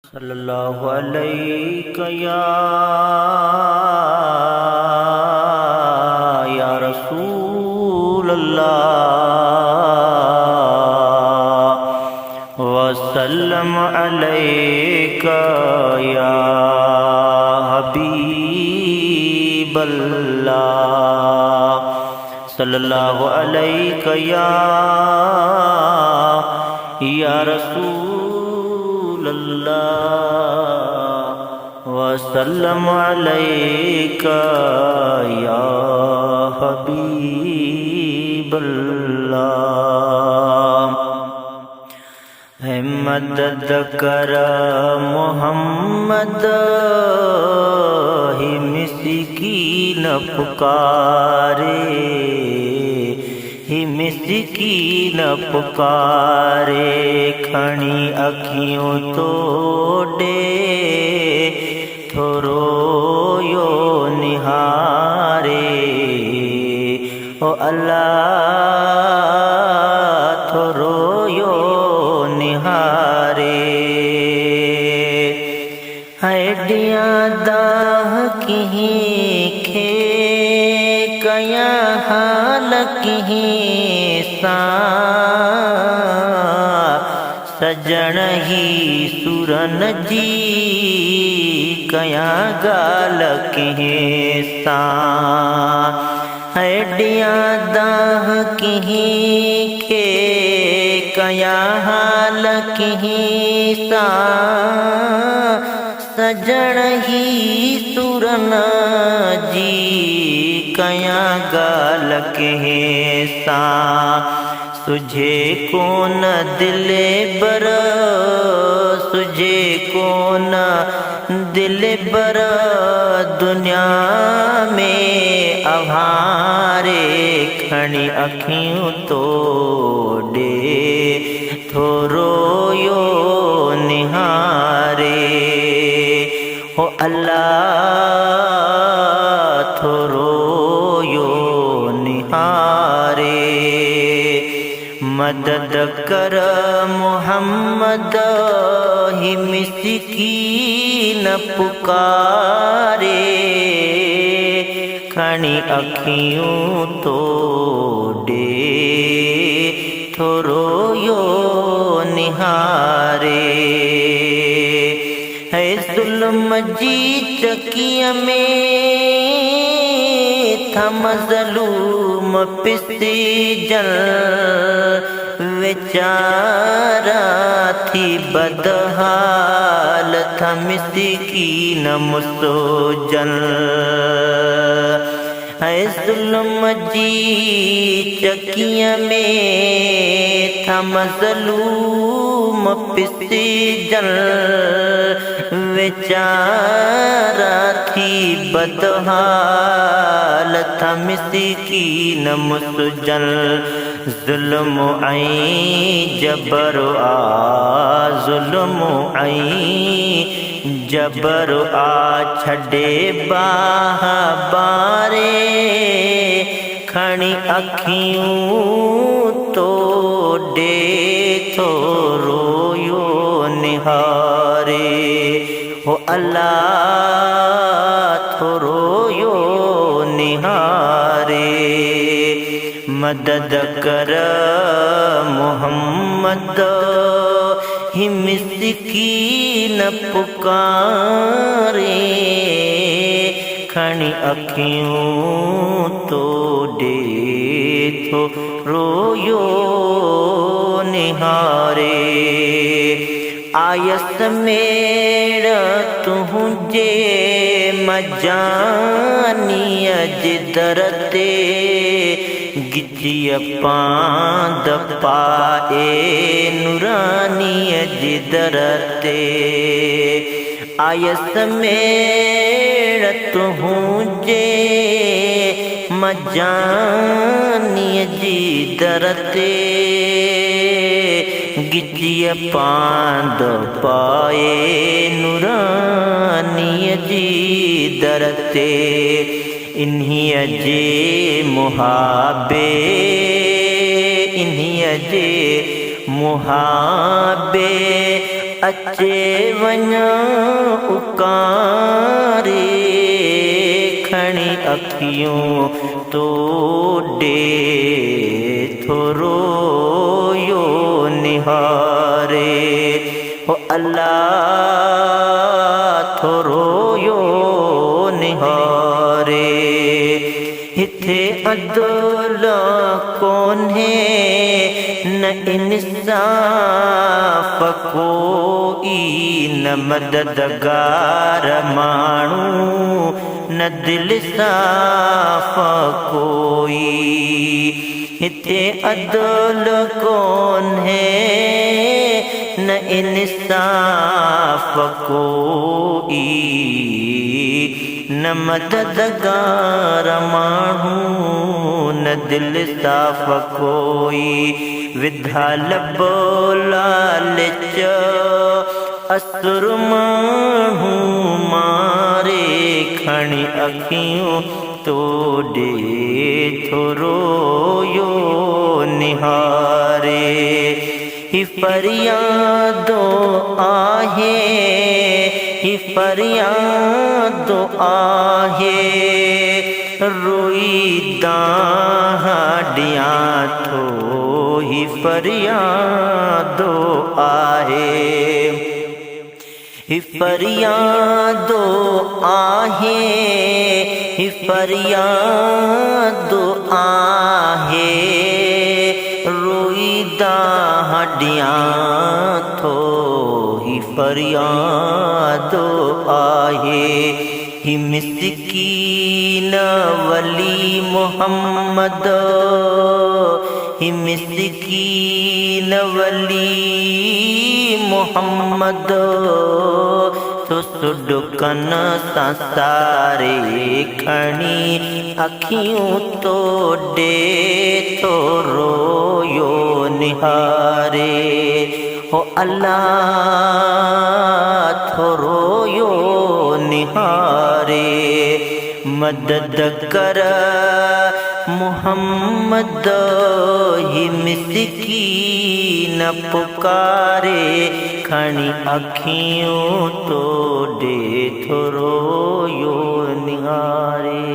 सल्लल्लाहु अलैहि या रसूल अल्लाह वसल्लम अलैका या हबीब अल्लाह सल्लल्लाहु अलैका या रसूल अल्लाह वसल्लम अलैका या हबीब अल्लाह। है मदद कर मोहम्मद ही मिस्कीन पुकारे, ही मिस्कीन पुकारे खणी अखियों तोड़े थोरो यो निहारे। ओ अल्लाह थोरो यो निहारे। हड्डियां दाह किहीं खे कया हाल किहीं सा सजण ही सुरन जी कया गाल किहीं सा। हड्डियां दाह किहीं खे कया हाल किहीं सा सजण ही सुरन जी कया गाल किहीं सा। सुझे कोन दिले बर सुझे कोन दिले बर दुनिया में अभारे खणी अखियों तोड़े थोरो यो निहारे। हो अल्लाह थोरो यो निहारे। मदद कर मोहम्मद ही मिस्कीन पुकारे खणी अखियों तोड़े थोरो यो निहारे। है जुल्म जी चकिया में था मज़लूम पिसी जल बेचारा थी बदहाल था मिस्कीन मुसोजल। है जुल्म जी चकिया में था मज़लूम पिसी जल बेचारा थी बदहाल था मिस्कीन मुसजल। जुल्म आई जबर आ जुल्म आई जबर आ छड़े बाह बारे खणी अखियों तोड़े थोरो यो निहारे। हो अल्लाह थोरो यो निहारे। मदद कर मोहम्मद ही मिस्कीन पुकारे खणी अखियों तोड़े थोरो यो निहारे। आयस मेड़ तुझे मजानिय जिदर ते गिजिय पांद पाए नूरानिय जिदर ते। आयस मेड़ तुझे मजानिय जिदर ते गिजिय पांद पाए नूरानिय जिदर ते। इन्हीं जे मुहाबे इन्हीं जे मुहाबे अचे वञा उकारे खणी अखियूं तोॾे थोरो यो निहारे ओ अल्लाह थोरो यो निहारे हिते अदल कोन्हे न इंसाफ़ कोई न मददगार माण्हू न दिल साफ़ कोई हिते अदल कोन्हे न इंसाफ़ कोई न मददगार माण्हू न दिल साफ़ कोई विधा लब लालच असुर माण्हू मारे खणी अखियूं तोॾे थोरो यो निहारे ही फरियादो आहे ही फरियादो आहे रोईंदा ॾियां थो ही फरियादो आहे ही फरियादो आहे ही फरियादो आहे रोईंदा ॾियां थो ही फरियादो आहे ही मिस्कीन वली मोहम्मद ही मिस्कीन वली मोहम्मद तो सुडुकन सां सारे खणी अखियूं तोॾे थोरो यो निहारे हो अल्लाह थोरो यो निहारे मदद कर मुहम्मद ही मिस्कीन पुकारे खणी अखियूं तोॾे थोरो यो निहारे।